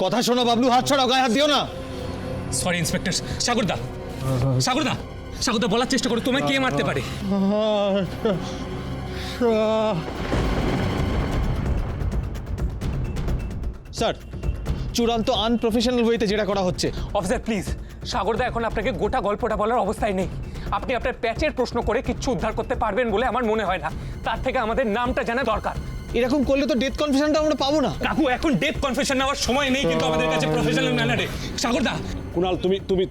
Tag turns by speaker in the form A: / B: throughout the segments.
A: কথা শোনো বাবলু, হাত ছাড়াও, গায়ে হাত দিও না।
B: Sorry inspector. সাগরদা, সাগরদা, সাগরদা বলার চেষ্টা করো তোমায় কে মারতে পারে।
A: স্যার, চূড়ান্ত আনপ্রফেশনাল ওয়েতে যেটা করা হচ্ছে।
B: অফিসার প্লিজ, সাগরদা এখন আপনাকে গোটা গল্পটা বলার অবস্থায় নেই। আপনি আপনার প্যাচের প্রশ্ন করে কিচ্ছু উদ্ধার করতে পারবেন বলে আমার মনে হয় না। তার থেকে আমাদের নামটা জানা দরকার।
A: এরকম করলে তো ডেথ কনফেশনটা আমরা পাবো না।
B: কাকু, এখন ডেথ কনফেশন নেওয়ার সময় নেই কিন্তু আমাদের কাছে প্রফেশনাল ম্যানারে। সাগরদা,
C: কুনাল,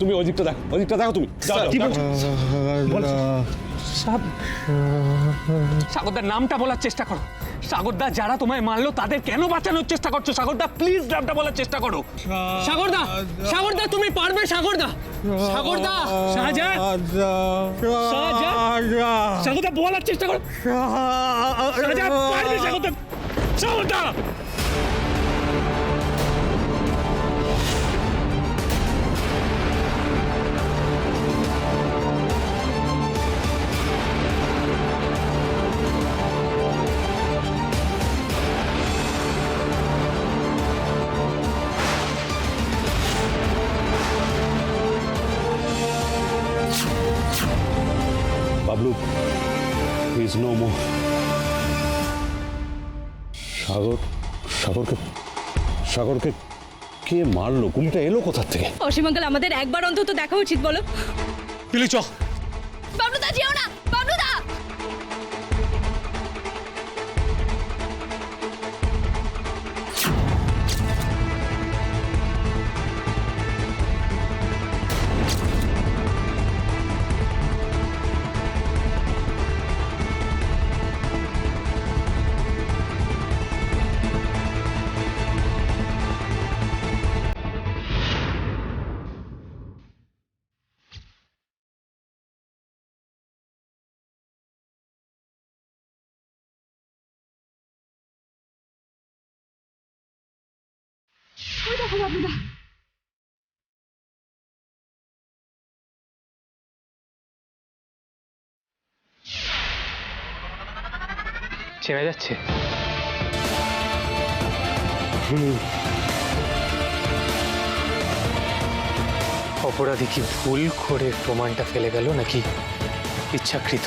C: তুমি ওদিকটা দেখো, তুমি যাও,
B: কি বলছো? সাগরদার নামটা বলার চেষ্টা করো। সাগরদা, যারা তোমায় মারলো তাদের কেন বাঁচানোর চেষ্টা করছো? সাগরদা প্লিজ নামটা বলার চেষ্টা করো। সাগরদা, সাগরদা তুমি পারবে। সাগরদা, সাগরদা, শাহজাহান, শাহজাহান, সাগরদা বলার চেষ্টা করো। শাহজাহান পারবে। সাগরদা, সাগরদা।
C: Bablu, please no more. সাগরকে কে মারলো? গুলিটা এলো কোথা থেকে?
D: অসীম আঙ্কেল, আমাদের একবার অন্তত দেখা উচিত বলো।
B: পিলি চ।
D: বাবলুদা যেও না, বাবলুদা। ওই দেখো বাবলুদা।
B: চেনা যাচ্ছে? অপরাধী কি ভুল করে প্রমাণটা ফেলে গেল নাকি ইচ্ছাকৃত?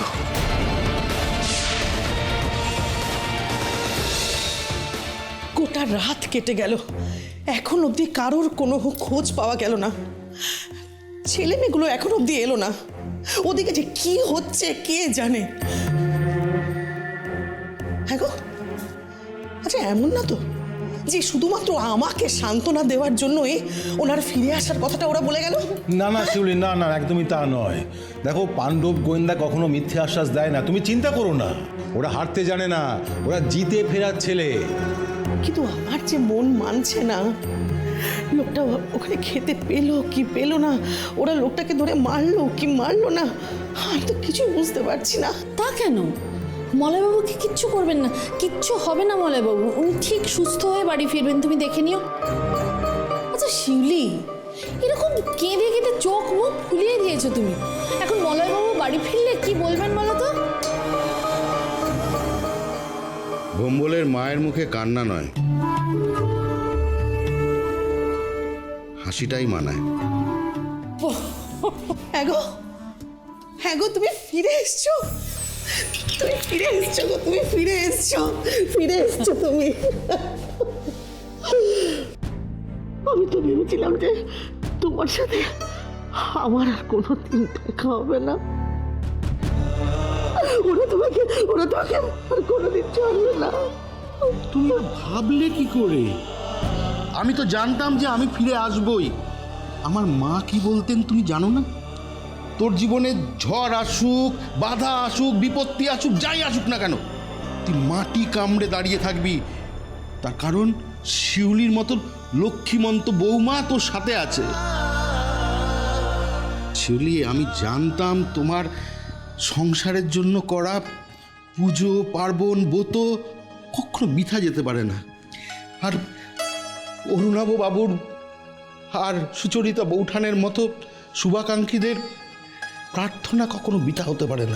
E: গোটা রাত কেটে গেল, এখন অবধি কারোর কোনো খোঁজ পাওয়া গেল না। ছেলে মেয়েগুলো এখন অবধি এলো না। ওদিকে যে কি হচ্ছে কে জানে। হ্যাঁ গো, আচ্ছা এমন না তো যে শুধুমাত্র আমাকে সান্ত্বনা দেওয়ার জন্যই ওনার ফিরে আসার কথাটা ওরা বলে গেল?
F: না না শিউলি, না না, একদমই তা নয়। দেখো, পাণ্ডব গোয়েন্দা কখনো মিথ্যে আশ্বাস দেয় না, তুমি চিন্তা করো না। ওরা হারতে জানে না, ওরা জিতে ফেরার ছেলে।
E: কিন্তু আমার যে মন মানছে না। লোকটা ওখানে খেতে পেলো কি পেলো না, ওরা লোকটাকে ধরে মারলো কি মারলো না, আমি তো কিছুই বুঝতে পারছি না।
G: তা কেন? মলয়বাবুকে কিচ্ছু করবেন না, কিচ্ছু হবে না মলয়বাবু, উনি ঠিক সুস্থ হয়ে বাড়ি ফিরবেন, তুমি দেখে নিও। আচ্ছা শিউলি, এরকম কেঁদে কেঁদে চোখ মুখ ফুলিয়ে দিয়েছো তুমি। এখন মলয়বাবু বাড়ি ফিরলে কি বলবেন বলো তো?
H: ভোম্বলের মায়ের মুখে কান্না নয়, হাসিটাই মানায়।
E: হ্যাঁ গো, হ্যাঁ গো, তুমি ফিরে এসছো, তুমি ফিরে এসছো গো, তুমি ফিরে এসছো, ফিরে এসছো তুমি। আমি তো ভেবেছিলাম যে তোমার সাথে আমার আর কোনোদিন দেখা হবে না। ওরা তোমাকে আর কোনোদিন ছাড়বে না।
H: তুমি ভাবলে কি করে? আমি তো জানতাম যে আমি ফিরে আসবই। আমার মা কি বলতেন তুমি জানো না? তোর জীবনে ঝড় আসুক, বাধা আসুক, বিপত্তি আসুক, যাই আসুক না কেন, তুই মাটি কামড়ে দাঁড়িয়ে থাকবি। তার কারণ শিউলির মতন লক্ষ্মীমন্ত বৌমা তোর সাথে আছে। শিউলি, আমি জানতাম তোমার সংসারের জন্য করা পুজো পার্বণ ব্রত কখনো বৃথা যেতে পারে না। আর অরুণাভ বাবুর আর সুচরিতা বৌঠানের মতো শুভাকাঙ্ক্ষীদের প্রার্থনা কখনো বৃথা হতে পারে না।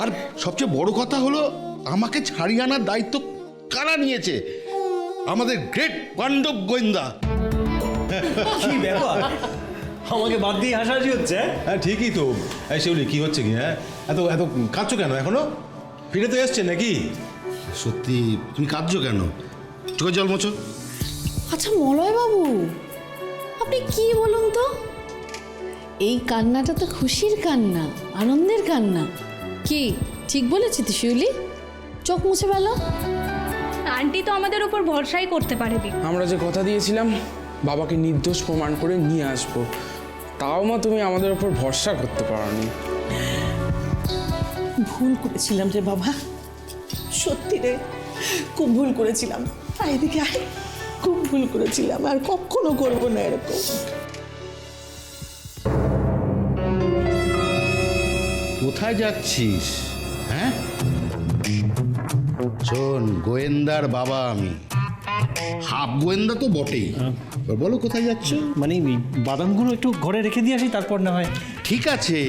H: আর সবচেয়ে বড় কথা হলো, আমাকে ছাড়িয়ে আনার দায়িত্ব কারা নিয়েছে? আমাদের গ্রেট পাণ্ডব গোয়েন্দা।
A: কি ব্যাপার আমাকে বাদ দিয়ে হাসাহাসি হচ্ছে?
F: হ্যাঁ ঠিকই তো। এই শিউলি কি হচ্ছে কি? হ্যাঁ এত এত কাঁদছো কেন এখনো? ফিরে তো এসছে নাকি?
H: সত্যি তুমি কাঁদছো কেন? চোখে জল মোছো।
G: আচ্ছা মলয় বাবু, আপনি কি বলুন তো, এই কান্নাটা তো খুশির কান্না, আনন্দের কান্না। কি ঠিক বলেছি তো শিউলি? চোখ মুছে পেল।
D: আন্টি তো আমাদের উপর ভরসাই করতে পারেনি।
B: আমরা যে কথা দিয়েছিলাম বাবাকে নির্দোষ প্রমাণ করে নিয়ে আসবো, তাও মা তুমি আমাদের উপর ভরসা করতে পারোনি।
E: ভুল করেছিলাম রে বাবা, সত্যি রে, খুব ভুল করেছিলাম। আয় এদিকে আয়, খুব ভুল করেছিলাম, আর কখনো করবো না এরকম।
H: কোথায় যাচ্ছিস? হ্যাঁ শোন, গোয়েন্দার বাবা আমি, হাফ গোয়েন্দা তো বটেই। এবার বলো কোথায় যাচ্ছ?
A: মানে এই বাদামগুলো একটু ঘরে রেখে দিয়ে আসি, তারপর না হয়।
H: ঠিক আছে,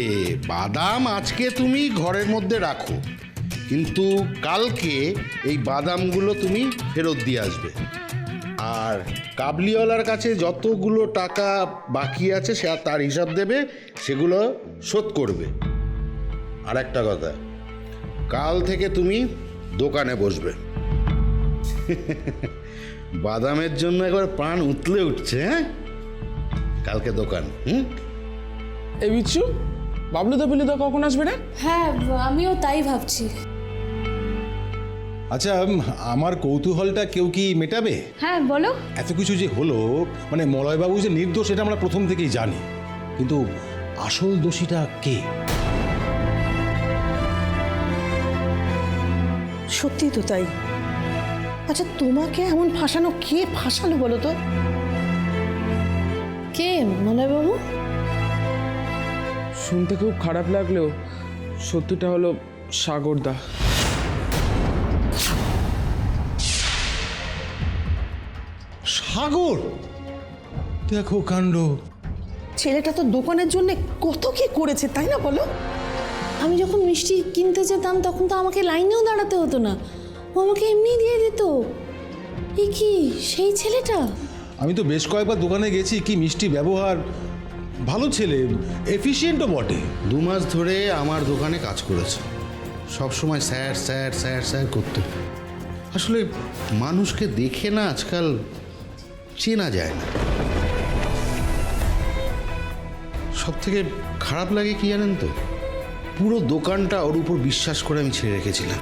H: বাদাম আজকে তুমি ঘরের মধ্যে রাখো, কিন্তু কালকে এই বাদামগুলো তুমি ফেরত দিয়ে আসবে। আর কাবলিওয়ালার কাছে যতগুলো টাকা বাকি আছে সে তার হিসাব দেবে, সেগুলো শোধ করবে। আর একটা কথা, কাল থেকে তুমি দোকানে বসবে। বাদামের জন্য একবার প্রাণ উতলে উঠছে। হ্যাঁ কালকে দোকান।
B: এই বিচ্ছু, বাবলুদা বিলুদা কখন আসবে রে?
G: হ্যাঁ আমিও তাই ভাবছি।
F: আচ্ছা আমার কৌতূহলটা কেউ কি মেটাবে?
D: হ্যাঁ বলো।
F: এত কিছু যে হলো, মানে মলয়বাবু যে নির্দোষ এটা আমরা প্রথম থেকেই জানি, কিন্তু আসল দোষীটা কে?
E: সত্যি তো তাই। আচ্ছা তোমাকে এমন ফাঁসানো কে ফাঁসালো বলো তো?
G: কে মলয় বাবু?
B: শুনতে খুব খারাপ লাগলেও সত্যিটা হলো সাগরদা।
F: সাগর! দেখো কাণ্ড।
E: ছেলেটা তো দোকানের জন্য কত কি করেছে, তাই না বলো?
G: আমি যখন মিষ্টি কিনতে যেতাম তখন তো আমাকে লাইনেও দাঁড়াতে হতো না, ও আমাকে এমনি দিয়ে দিত। এ কি সেই ছেলেটা?
F: আমি তো বেশ কয়েকবার দোকানে গেছি, কি মিষ্টি ব্যবহার, ভালো ছেলে, এফিশিয়েন্টও বটে।
H: 2 মাস ধরে আমার দোকানে কাজ করেছে, সব সময় স্যার স্যার স্যার স্যার করতো। আসলে মানুষকে দেখে না আজকাল চেনা যায় না। সব থেকে খারাপ লাগে কি জানেন তো, পুরো দোকানটা ওর উপর বিশ্বাস করে আমি ছেড়ে রেখেছিলাম,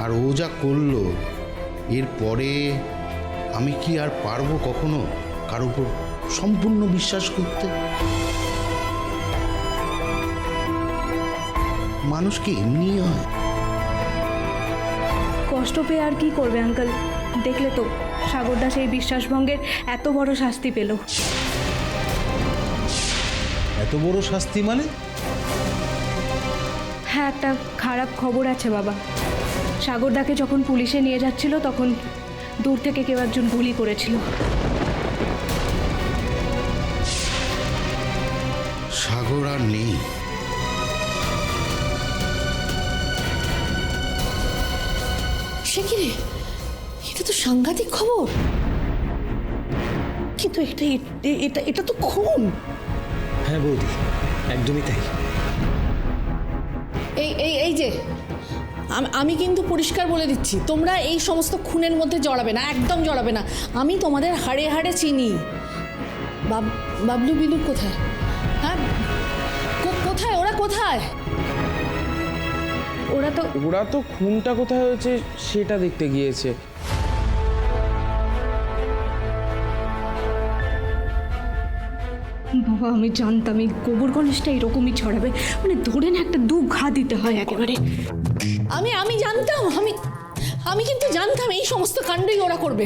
H: আর ও যা করলো, এরপরে আমি কি আর পারবো কখনো কারোর উপর সম্পূর্ণ বিশ্বাস করতে? মানুষ কি এমনি হয়?
D: কষ্ট পেয়ে আর কি করবে আঙ্কেল? দেখলে তো সাগরদা সেই বিশ্বাসভঙ্গের এত বড় শাস্তি পেল।
F: এত বড় শাস্তি মানে?
D: হ্যাঁ একটা খারাপ খবর আছে বাবা। সাগরদাকে যখন পুলিশে নিয়ে যাচ্ছিল তখন দূর থেকে কেউ একজন গুলি করেছিল।
H: সাগর আর নেই।
G: সে কি রে, এটা তো সাংঘাতিক খবর।
E: কিন্তু এটা এটা এটা তো খুন।
A: হ্যাঁ বৌদি, একদমই তাই।
G: এই এই এই যে আমি কিন্তু পরিষ্কার বলে দিচ্ছি, তোমরা এই সমস্ত খুনের মধ্যে জড়াবে না, একদম জড়াবে না। আমি তোমাদের হাড়ে হাড়ে চিনি। বাবলু বিলু কোথায়? হ্যাঁ কোথায় ওরা, কোথায়?
B: ওরা তো খুনটা কোথায় হয়েছে সেটা দেখতে গিয়েছে।
D: বাবা আমি জানতাম এই গোবর গণেশটা এরকমই ছড়াবে, মানে ধরে না একটা দু ঘা দিতে হয় একেবারে।
G: আমি জানতাম, আমি কিন্তু জানতাম এই সমস্ত কাণ্ডই ওরা করবে।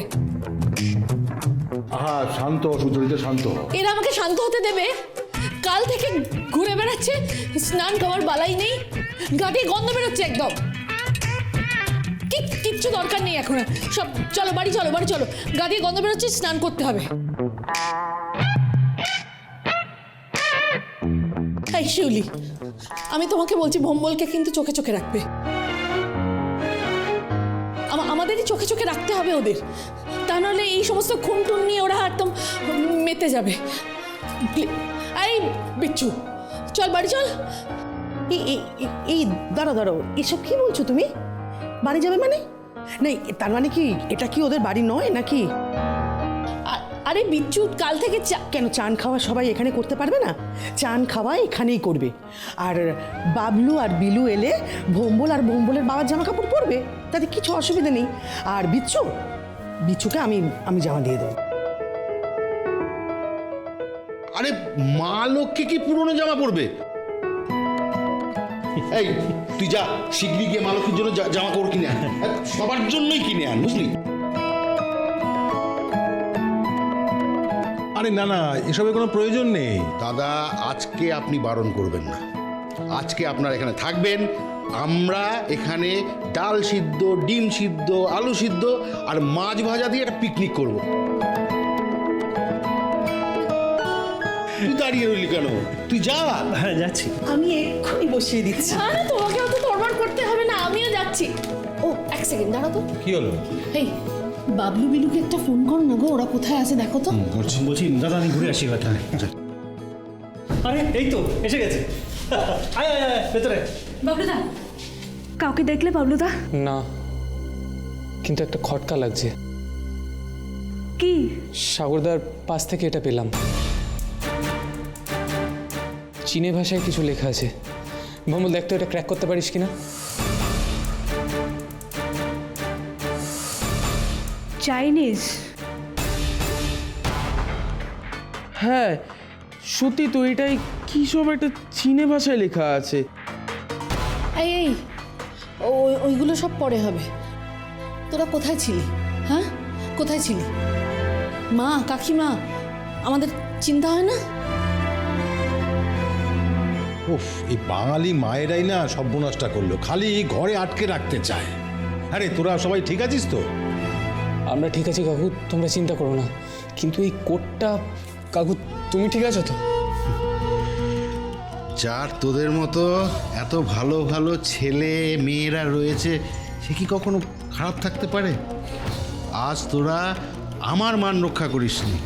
F: হ্যাঁ শান্ত, সুচরিতা শান্ত।
G: এরা আমাকে শান্ত হতে দেবে? কাল থেকে ঘুরে বেড়াচ্ছে, স্নান খাওয়ার বালাই নেই, গা দিয়ে গন্ধ বেরোচ্ছে একদম। কিচ্ছু দরকার নেই এখন, সব চলো বাড়ি চলো, বাড়ি চলো, গা দিয়ে গন্ধ বেরোচ্ছে, স্নান করতে হবে। এই শিউলি, আমি তোমাকে বলছি ভম্বলকে কিন্তু চোখে চোখে রাখবে। আমাদের আমাদেরই চোখে চোখে রাখতে হবে ওদের, তা নাহলে এই সমস্ত খুন টুন নিয়ে ওরা একদম মেতে যাবে। এই বিচ্ছু, চল বাড়ি চল।
E: এই দাঁড়াও দাঁড়াও, এসব কি বলছো তুমি? বাড়ি যাবে মানে? নেই, তার মানে কি এটা কি ওদের বাড়ি নয় নাকি?
G: আরে বিচ্ছু, কাল থেকে
E: কেন চান খাওয়া সবাই এখানে করতে পারবে না? চান খাওয়া এখানেই করবে, আর বাবলু আর বিলু এলে ভোম্বল আর ভোম্বলের বাবার জামা কাপড় পরবে, তাতে কিছু অসুবিধা নেই। আর বিচ্ছুকে আমি জামা দিয়ে দেবো।
H: আরে মা লক্ষ্মী কি পুরনো জামা পরবে? এই তুই যা শিগগিরই গিয়ে মা লক্ষ্মীর জন্য জামা কাপড় কিনে আন, সবার জন্যই কিনে আন, বুঝলি?
F: আরে না না, এসবের কোনো প্রয়োজন নেই।
H: দাদা, আজকে আপনি বারণ করবেন না। আজকে আপনারা এখানে থাকবেন, আমরা এখানে ডাল সিদ্ধ, ডিম সিদ্ধ, আলু সিদ্ধ আর মাছ ভাজা দিয়ে একটা পিকনিক করব। তুই দাঁড়িয়ে রইলি কেন? তুই যা।
A: হ্যাঁ যাচ্ছি।
E: আমি এক্ষুনি বসিয়ে দিচ্ছি।
G: না না, তোমাকে অত তড়বড় করতে হবে না, আমিও যাচ্ছি। ও এক সেকেন্ড দাঁড়া তো।
F: কি হলো?
G: এই বাবলু বিলুকে একটা ফোন করো না গো, ওরা কোথায় আছে দেখো তো।
A: বলছি দাদা, আমি ঘুরে আসি কথা। আরে এই তো এসে গেছে। আয় আয় আয় ভেতরে।
D: বাবলুদা, কাউকে দেখলে বাবলুদা?
B: না, কিন্তু একটা খটকা লাগছে।
D: কি?
B: সাগরদার পাশ থেকে এটা পেলাম, চীনে ভাষায় কিছু লেখা আছে। ভম্বল, দেখতো এটা ক্র্যাক করতে পারিস কিনা?
D: চাইনিজ?
I: হ্যাঁ সত্যি তো, এটাই কি সব একটা চীনে ভাষায় লেখা আছে।
G: এই ওইগুলো সব পরে হবে। তোরা কোথায় ছিলি? হ্যাঁ, কোথায় ছিলি? মা, কাকিমা, আমাদের চিন্তা হয় না?
F: উফ, এই বাঙালি মায়েরাই না সর্বনাশটা করলো, খালি ঘরে আটকে রাখতে চায়। আরে তোরা সবাই ঠিক আছিস তো?
B: আমরা ঠিক আছি কাকু, তোমরা চিন্তা করো না। কিন্তু এই কোটটা, কাকু তুমি ঠিক আছো তো?
H: যার তোদের মতো এত ভালো ভালো ছেলে মেয়েরা রয়েছে, সে কি কখনো খারাপ থাকতে পারে? আজ তোরা আমার মান রক্ষা করিসনি,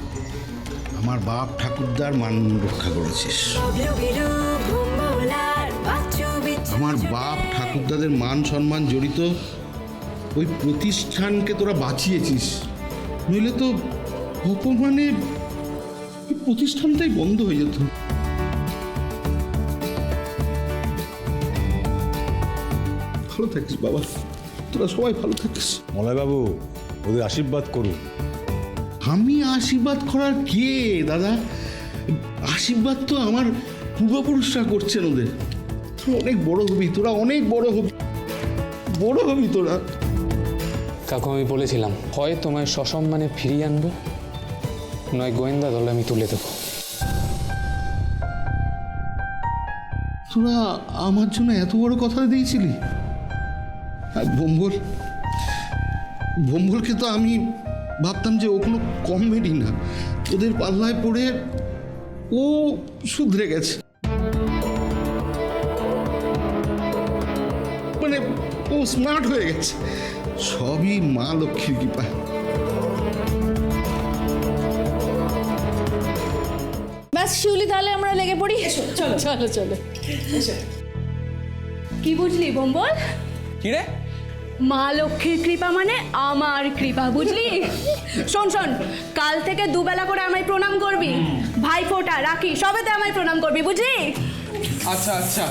H: আমার বাপ ঠাকুরদার মান রক্ষা করেছিস। আমার বাপ ঠাকুরদাদের মান সম্মান জড়িত ওই প্রতিষ্ঠানকে তোরা বাঁচিয়েছিস, নইলে তো অপমানে প্রতিষ্ঠানটাই বন্ধ হয়ে যেত। ভালো থাকিস বাবা, তোরা সবাই ভালো থাকিস।
F: মলয়বাবু, ওদের আশীর্বাদ করুন।
H: আমি আশীর্বাদ করার কে দাদা? আশীর্বাদ তো আমার পূর্বপুরুষরা করছেন ওদের। তোরা অনেক বড় হবি, তোরা অনেক বড় হবি, বড় হবি তোরা।
B: কাকু আমি বলেছিলাম, হয় তোমায় সসম্মানে ফিরিয়ে আনবো, নয় গোয়েন্দা দলে আমি তুলে দেবো।
H: তোরা আমার জন্য এত বড় কথা দিয়েছিলি? আর ভম্বলকে তো আমি ভাবতাম যে ও কোনো কমেডি না, ওদের পাল্লায় পড়ে ও শুধরে গেছে, মানে ও স্মার্ট হয়ে গেছে। সবই মা লক্ষ্মীর কৃপা।
G: ব্যাস শিউলি, তাহলে আমরা লেগে পড়ি। চলো চলো চলো।
D: কি বুঝলি ভোম্বল?
B: কি রে?
D: মা লক্ষ্মীর কৃপা মানে আমার কৃপা, বুঝলি? শোন শোন, কাল থেকে দুবেলা করে আমায় প্রণাম করবি, ভাইফোঁটা রাখি সবেতে আমায় প্রণাম করবি, বুঝলি?
B: আচ্ছা আচ্ছা,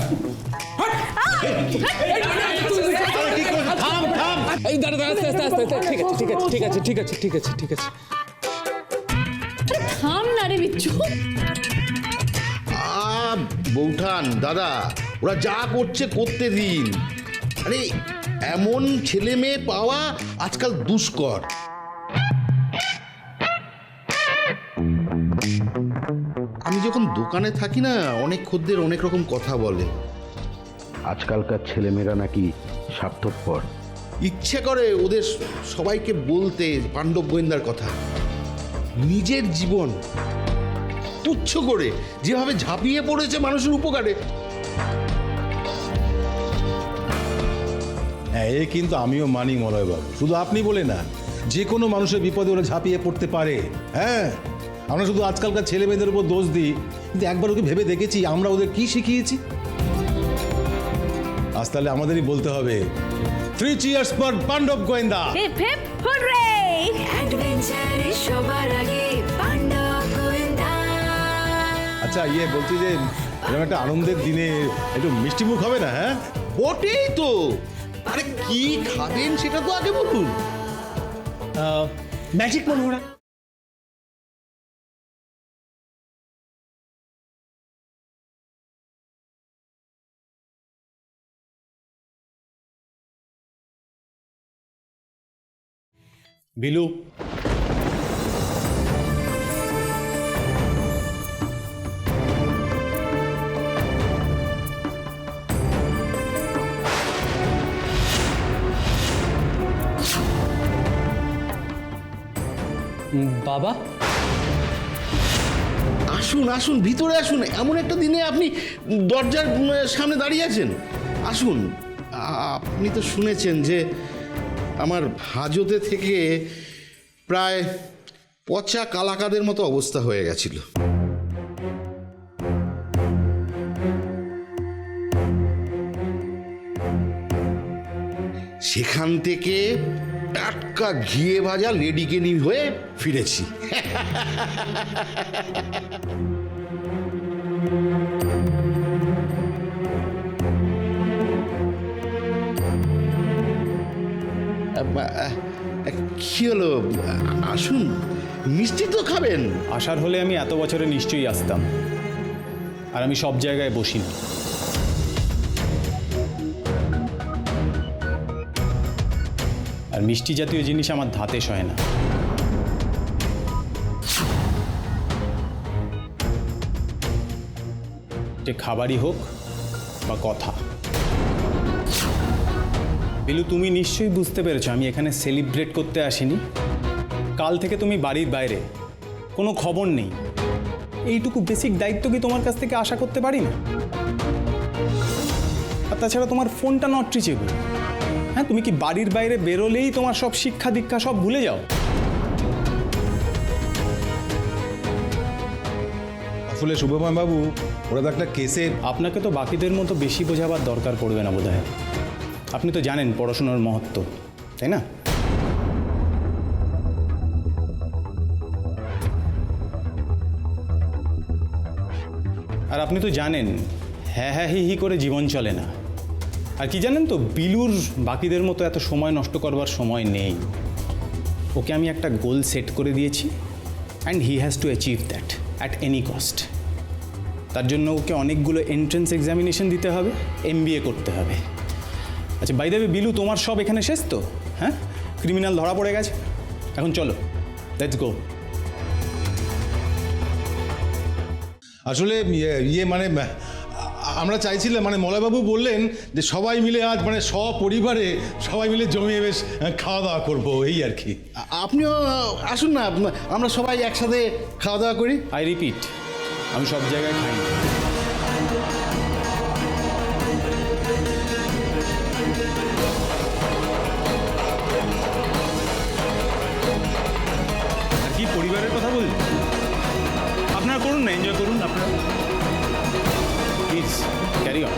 B: এই দাঁড়া দাঁড়া, আস্তে আস্তে আস্তে, ঠিক আছে ঠিক আছে ঠিক আছে ঠিক আছে ঠিক আছে ঠিক আছে।
G: থাম না রে বিচ্ছু।
H: বৌঠান দাদা, ওরা যা করছে করতে দিন। আরে এমন ছেলে মেয়ে পাওয়া আজকাল দুষ্কর। আমি যখন দোকানে থাকি না, অনেক খদ্দের অনেক রকম কথা বলে। আজকালকার ছেলেমেয়েরা নাকি স্বার্থপর। ইচ্ছে করে ওদের সবাইকে বলতে পাণ্ডব গোয়েন্দার কথা। নিজের জীবন তুচ্ছ করে যেভাবে ঝাঁপিয়ে পড়েছে মানুষের উপকারে,
F: হ্যাঁ, এ কিন্তু আমিও মানি মলয়বাবু, শুধু আপনি বলে না, যে কোনো মানুষের বিপদে ওরা ঝাঁপিয়ে পড়তে পারে। হ্যাঁ, আমরা শুধু আজকালকার ছেলে মেয়েদের উপর দোষ দিই, কিন্তু একবার ওকে ভেবে দেখেছি আমরা ওদের কি শিখিয়েছি। আজ তাহলে আমাদেরই বলতে হবে 3 cheers for পাণ্ডব গোয়েন্দা।
D: Hip hip hurray!
J: অ্যাডভেঞ্চারে সবার আগে পাণ্ডব গোয়েন্দা।
F: আচ্ছা, বলছি যে এরকম একটা আনন্দের দিনে একটু মিষ্টি মুখ হবে না? হ্যাঁ,
H: ওটাই তো। আরে কি খাবেন সেটা তো আগে বলুন।
A: ম্যাজিক মনোহরা। বিলু,
B: বাবা,
H: আসুন আসুন, ভিতরে আসুন। এমন একটা দিনে আপনি দরজার সামনে দাঁড়িয়ে আছেন। আসুন। আপনি তো শুনেছেন যে আমার হাজতে থেকে প্রায় পচা কালাকাদের মতো অবস্থা হয়ে গেছিল। সেখান থেকে টাটকা ঘিয়ে ভাজা লেডিকেনি হয়ে ফিরেছি। কি হলো? আসুন, মিষ্টি তো খাবেন।
A: আসার হলে আমি এত বছরে নিশ্চয়ই আসতাম, আর আমি সব জায়গায় বসি না। আর মিষ্টি জাতীয় জিনিস আমার ধাতে সয় না। যে খাবারই হোক বা কথা। বিলু, তুমি নিশ্চয়ই বুঝতে পেরেছো আমি এখানে সেলিব্রেট করতে আসিনি। কাল থেকে তুমি বাড়ির বাইরে, কোনো খবর নেই। এইটুকু বেসিক দায়িত্ব কি তোমার কাছ থেকে আশা করতে পারি না? আর তাছাড়া তোমার ফোনটা নট রিচেবল। হ্যাঁ, তুমি কি বাড়ির বাইরে বেরোলেই তোমার সব শিক্ষা দীক্ষা সব ভুলে যাও?
F: আসলে শুভময় বাবু, ওরা তো একটা কেসের।
A: আপনাকে তো বাকিদের মতো বেশি বোঝাবার দরকার পড়বে না বোধহয়। আপনি তো জানেন পড়াশোনার মহত্ব, তাই না? আর আপনি তো জানেন হ্যাঁ হ্যাঁ হি হি করে জীবন চলে না। আর কি জানেন তো, বিলুর বাকিদের মতো এত সময় নষ্ট করবার সময় নেই। ওকে আমি একটা গোল সেট করে দিয়েছি, and he has to achieve that at any cost. তার জন্য ওকে অনেকগুলো এন্ট্রেন্স এক্সামিনেশন দিতে হবে, MBA করতে হবে। আচ্ছা, বাই দ্য ওয়ে বিলু, তোমার সব এখানে শেষ তো? হ্যাঁ, ক্রিমিনাল ধরা পড়ে গেছে, এখন চলো, লেটস গো।
F: আসলে মানে আমরা চাইছিলাম, মানে মলয়বাবু বললেন যে সবাই মিলে আজ মানে সপরিবারে সবাই মিলে জমিয়ে বেশ খাওয়া দাওয়া করবো, এই আর কি।
H: আপনিও আসুন না, আমরা সবাই একসাথে খাওয়া দাওয়া করি।
A: আই রিপিট, আমি সব জায়গায় খাই না। আর কি পরিবারের কথা বলছি? আপনারা করুন না, এনজয় করুন আপনারা, প্লিজ ক্যারি অন।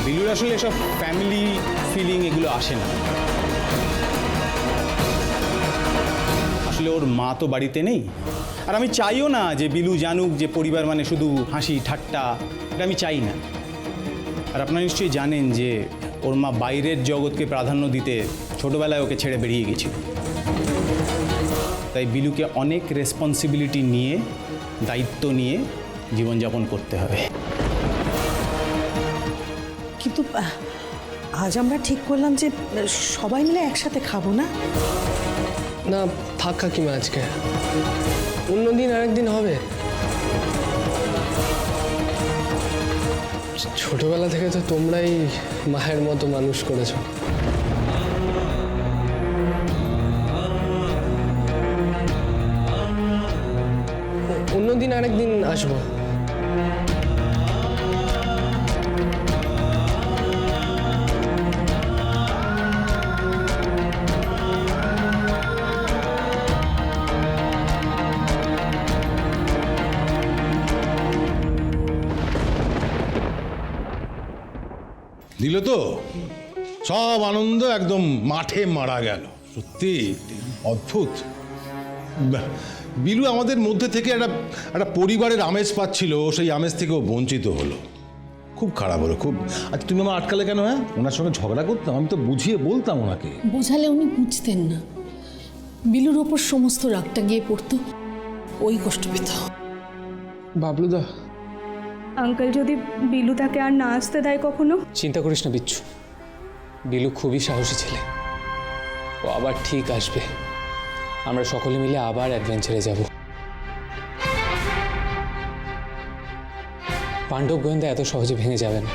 A: বিলুর আসলে এসব ফ্যামিলি ফিলিং এগুলো আসে না। আসলে ওর মা তো বাড়িতে নেই, আর আমি চাইও না যে বিলু জানুক যে পরিবার মানে শুধু হাসি ঠাট্টা, এটা আমি চাই না। আর আপনারা নিশ্চয়ই জানেন যে ওর মা বাইরের জগৎকে প্রাধান্য দিতে ছোটোবেলায় ওকে ছেড়ে বেরিয়ে গেছিল। তাই বিলুকে অনেক রেসপন্সিবিলিটি নিয়ে, দায়িত্ব নিয়ে জীবনযাপন করতে হবে।
E: কিন্তু আজ আমরা ঠিক করলাম যে সবাই মিলে একসাথে খাবো না?
I: না, থাক কাকিমা, আজকে অন্যদিন আরেকদিন হবে। ছোটবেলা থেকে তো তোমরাই মায়ের মতো মানুষ করেছো। অন্যদিন আরেকদিন আসবো।
F: দিল তো সব আনন্দ একদম মাঠে মারা গেল। সত্যি অদ্ভুত। বিলু আমাদের মধ্যে থেকে একটা পরিবারের আমেজ পাচ্ছিল, সেই আমেজ থেকেও বঞ্চিত হলো। খুব খারাপ হলো, খুব। আচ্ছা তুমি আমার আটকালে কেন? হ্যাঁ, ওনার সঙ্গে ঝগড়া করতাম, আমি তো বুঝিয়ে বলতাম ওনাকে।
G: বোঝালে উনি বুঝতেন না। বিলুর ওপর সমস্ত রাগটা গিয়ে পড়তো, ওই কষ্ট পেত।
I: বাবলুদা,
D: আঙ্কেল যদি বিলু তাকে আর না আসতে দেয় কখনো?
B: চিন্তা করিস না বিচ্ছু, বিলু খুবই সাহসী ছেলে, ও আবার ঠিক আসবে। আমরা সকলে মিলে আবার অ্যাডভেঞ্চারে যাব। পাণ্ডব গোয়েন্দা এত সহজে ভেঙে যাবে না।